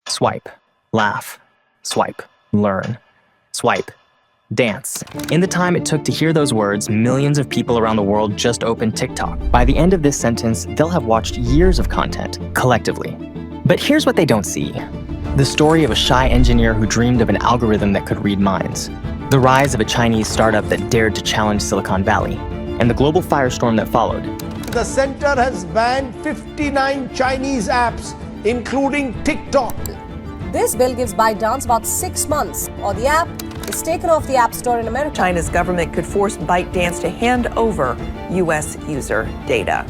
Swipe, laugh, swipe, learn, swipe, dance. In the time it took to hear those words, millions of people around the world just opened TikTok. By the end of this sentence, they'll have watched years of content, collectively. But here's what they don't see. The story of a shy engineer who dreamed of an algorithm that could read minds. The rise of a Chinese startup that dared to challenge Silicon Valley. And the global firestorm that followed. The center has banned 59 Chinese apps, including TikTok. This bill gives ByteDance about 6 months, or the app is taken off the App Store in America. China's government could force ByteDance to hand over U.S. user data.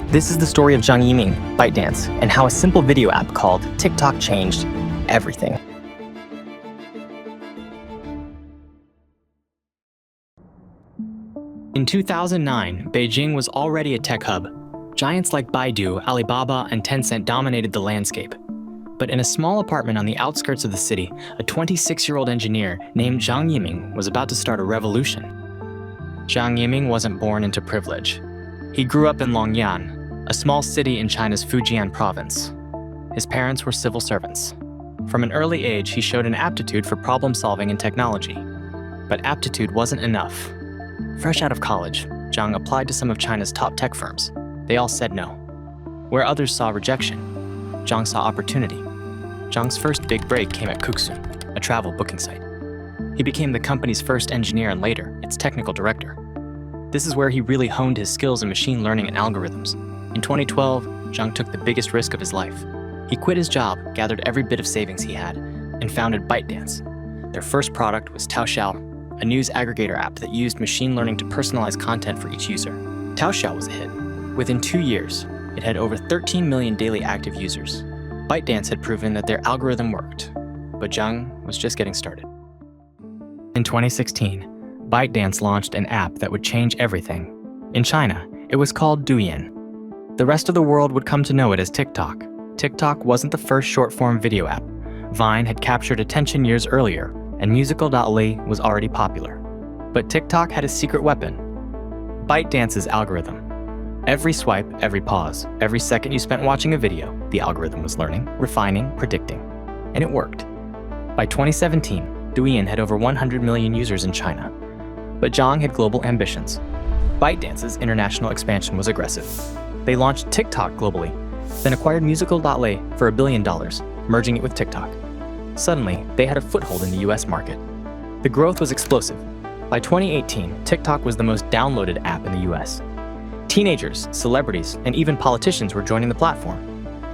This is the story of Zhang Yiming, ByteDance, and how a simple video app called TikTok changed everything. In 2009, Beijing was already a tech hub. Giants like Baidu, Alibaba, and Tencent dominated the landscape. But in a small apartment on the outskirts of the city, a 26-year-old engineer named Zhang Yiming was about to start a revolution. Zhang Yiming wasn't born into privilege. He grew up in Longyan, a small city in China's Fujian province. His parents were civil servants. From an early age, he showed an aptitude for problem-solving and technology. But aptitude wasn't enough. Fresh out of college, Zhang applied to some of China's top tech firms. They all said no. Where others saw rejection, Zhang saw opportunity. Zhang's first big break came at Cooksoon, a travel booking site. He became the company's first engineer and later, its technical director. This is where he really honed his skills in machine learning and algorithms. In 2012, Zhang took the biggest risk of his life. He quit his job, gathered every bit of savings he had, and founded ByteDance. Their first product was Taoxiao, a news aggregator app that used machine learning to personalize content for each user. Taoxiao was a hit. Within 2 years, it had over 13 million daily active users. ByteDance had proven that their algorithm worked, but Zhang was just getting started. In 2016, ByteDance launched an app that would change everything. In China, it was called Douyin. The rest of the world would come to know it as TikTok. TikTok wasn't the first short-form video app. Vine had captured attention years earlier, and Musical.ly was already popular. But TikTok had a secret weapon: ByteDance's algorithm. Every swipe, every pause, every second you spent watching a video, the algorithm was learning, refining, predicting. And it worked. By 2017, Douyin had over 100 million users in China. But Zhang had global ambitions. ByteDance's international expansion was aggressive. They launched TikTok globally, then acquired Musical.ly for $1 billion, merging it with TikTok. Suddenly, they had a foothold in the US market. The growth was explosive. By 2018, TikTok was the most downloaded app in the US. Teenagers, celebrities, and even politicians were joining the platform.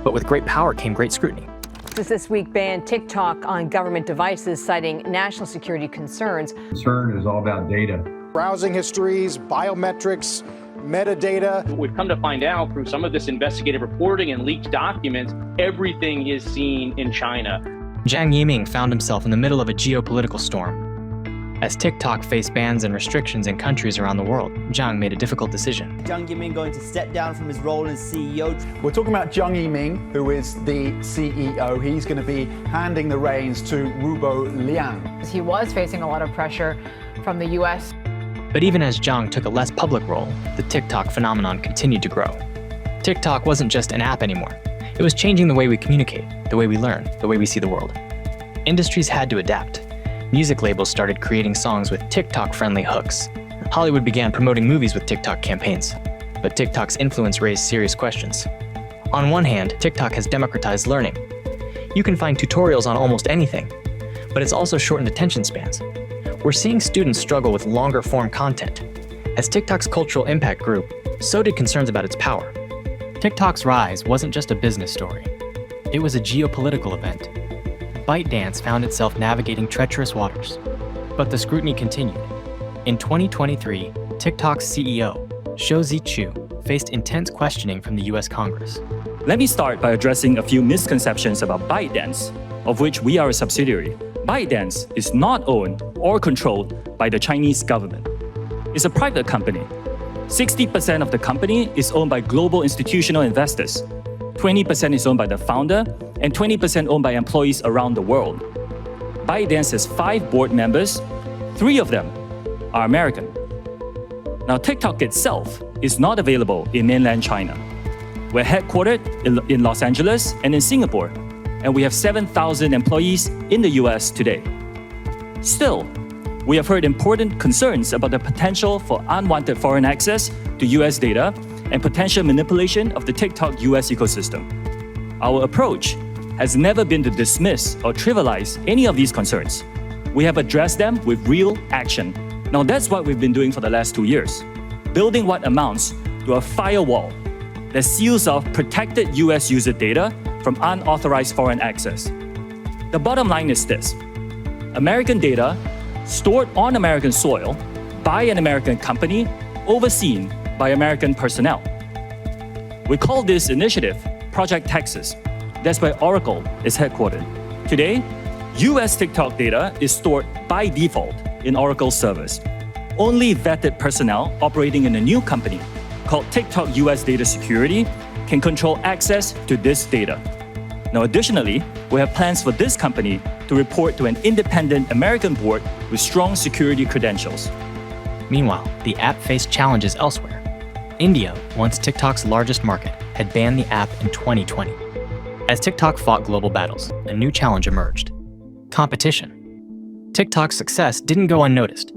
But with great power came great scrutiny. This week banned TikTok on government devices, citing national security concerns. Concern is all about data. Browsing histories, biometrics, metadata. We've come to find out through some of this investigative reporting and leaked documents, everything is seen in China. Zhang Yiming found himself in the middle of a geopolitical storm. As TikTok faced bans and restrictions in countries around the world, Zhang made a difficult decision. Zhang Yiming going to step down from his role as CEO. We're talking about Zhang Yiming, who is the CEO. He's going to be handing the reins to Rubo Liang. He was facing a lot of pressure from the US. But even as Zhang took a less public role, the TikTok phenomenon continued to grow. TikTok wasn't just an app anymore. It was changing the way we communicate, the way we learn, the way we see the world. Industries had to adapt. Music labels started creating songs with TikTok-friendly hooks. Hollywood began promoting movies with TikTok campaigns. But TikTok's influence raised serious questions. On one hand, TikTok has democratized learning. You can find tutorials on almost anything, but it's also shortened attention spans. We're seeing students struggle with longer-form content. As TikTok's cultural impact grew, so did concerns about its power. TikTok's rise wasn't just a business story. It was a geopolitical event. ByteDance found itself navigating treacherous waters. But the scrutiny continued. In 2023, TikTok's CEO, Shou Zi Chew, faced intense questioning from the US Congress. Let me start by addressing a few misconceptions about ByteDance, of which we are a subsidiary. ByteDance is not owned or controlled by the Chinese government. It's a private company. 60% of the company is owned by global institutional investors. 20% is owned by the founder, and 20% owned by employees around the world. ByteDance has 5 board members, 3 of them are American. Now, TikTok itself is not available in mainland China. We're headquartered in Los Angeles and in Singapore. and we have 7,000 employees in the US today. Still, we have heard important concerns about the potential for unwanted foreign access to US data and potential manipulation of the TikTok US ecosystem. Our approach has never been to dismiss or trivialize any of these concerns. We have addressed them with real action. Now that's what we've been doing for the last 2 years, building what amounts to a firewall that seals off protected US user data from unauthorized foreign access. The bottom line is this: American data stored on American soil by an American company overseen by American personnel. We call this initiative Project Texas. That's where Oracle is headquartered. Today, US TikTok data is stored by default in Oracle servers. Only vetted personnel operating in a new company called TikTok US Data Security can control access to this data. Now, additionally, we have plans for this company to report to an independent American board with strong security credentials. Meanwhile, the app faced challenges elsewhere. India, once TikTok's largest market, had banned the app in 2020. As TikTok fought global battles, a new challenge emerged: competition. TikTok's success didn't go unnoticed.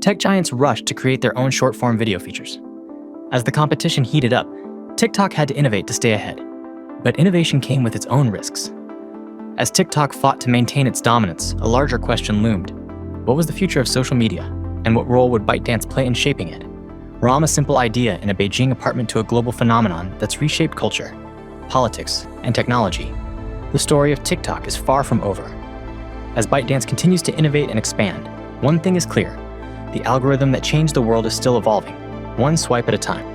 Tech giants rushed to create their own short-form video features. As the competition heated up, TikTok had to innovate to stay ahead. But innovation came with its own risks. As TikTok fought to maintain its dominance, a larger question loomed. What was the future of social media, and what role would ByteDance play in shaping it? From a simple idea in a Beijing apartment to a global phenomenon that's reshaped culture, politics, and technology, the story of TikTok is far from over. As ByteDance continues to innovate and expand, one thing is clear: the algorithm that changed the world is still evolving, one swipe at a time.